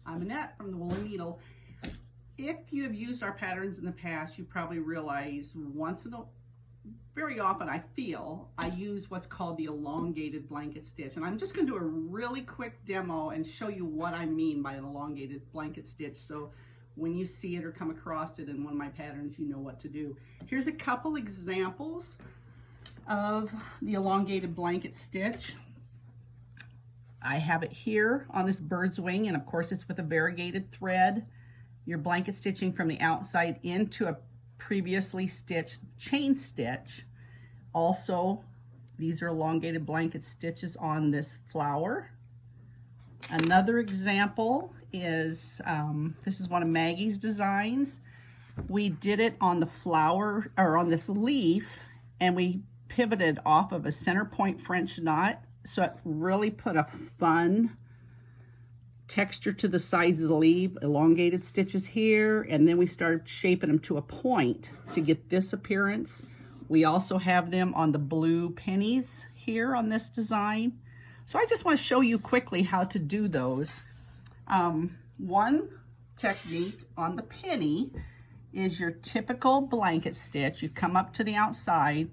I'm Annette from the Woolen Needle. If you have used our patterns in the past, you probably realize very often I use what's called the elongated blanket stitch. And I'm just going to do a really quick demo and show you what I mean by an elongated blanket stitch. So when you see it or come across it in one of my patterns, you know what to do. Here's a couple examples of the elongated blanket stitch. I have it here on this bird's wing, and of course it's with a variegated thread. You're blanket stitching from the outside into a previously stitched chain stitch. Also, these are elongated blanket stitches on this flower. Another example is, this is one of Maggie's designs. We did it on the flower, or on this leaf, and we pivoted off of a center point French knot. So it really put a fun texture to the sides of the leaf, elongated stitches here, and then we started shaping them to a point to get this appearance. We also have them on the blue pennies here on this design. So I just want to show you quickly how to do those. One technique on the penny is your typical blanket stitch. You come up to the outside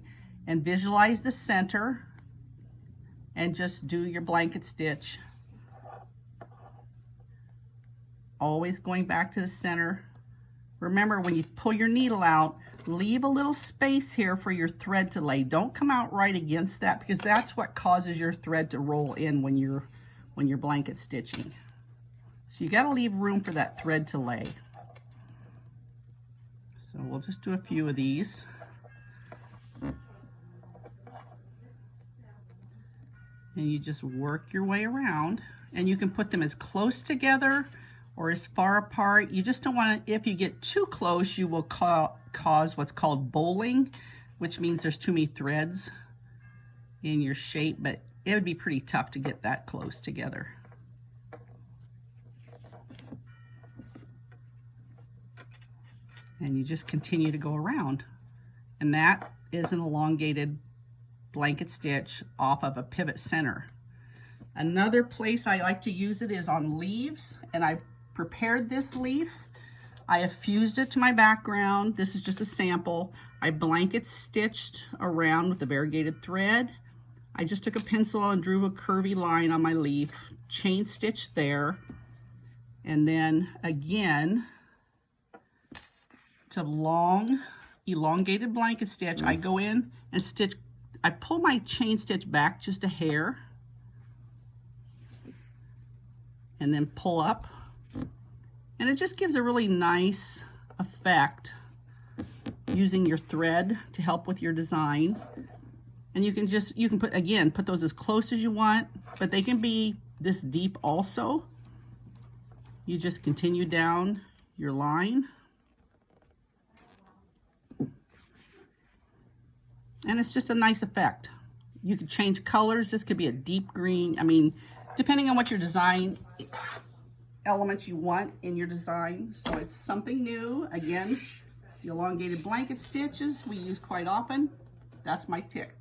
and visualize the center and just do your blanket stitch. Always going back to the center. Remember, when you pull your needle out, leave a little space here for your thread to lay. Don't come out right against that, because that's what causes your thread to roll in when you're blanket stitching. So you got to leave room for that thread to lay. So we'll just do a few of these. And you just work your way around, and you can put them as close together or as far apart. You just don't want to, if you get too close, you will cause what's called bowling, which means there's too many threads in your shape, but it would be pretty tough to get that close together. And you just continue to go around. And that is an elongated blanket stitch off of a pivot center. Another place I like to use it is on leaves, and I've prepared this leaf. I have fused it to my background. This is just a sample. I blanket stitched around with the variegated thread. I just took a pencil and drew a curvy line on my leaf, chain stitched there, and then again, to long elongated blanket stitch, I go in and stitch. I pull my chain stitch back just a hair and then pull up, and it just gives a really nice effect using your thread to help with your design. And you can put those as close as you want, but they can be this deep also. You just continue down your line. And it's just a nice effect. You can change colors. This could be a deep green. I mean, depending on what your design elements you want in your design. So it's something new. Again, the elongated blanket stitches we use quite often. That's my tip.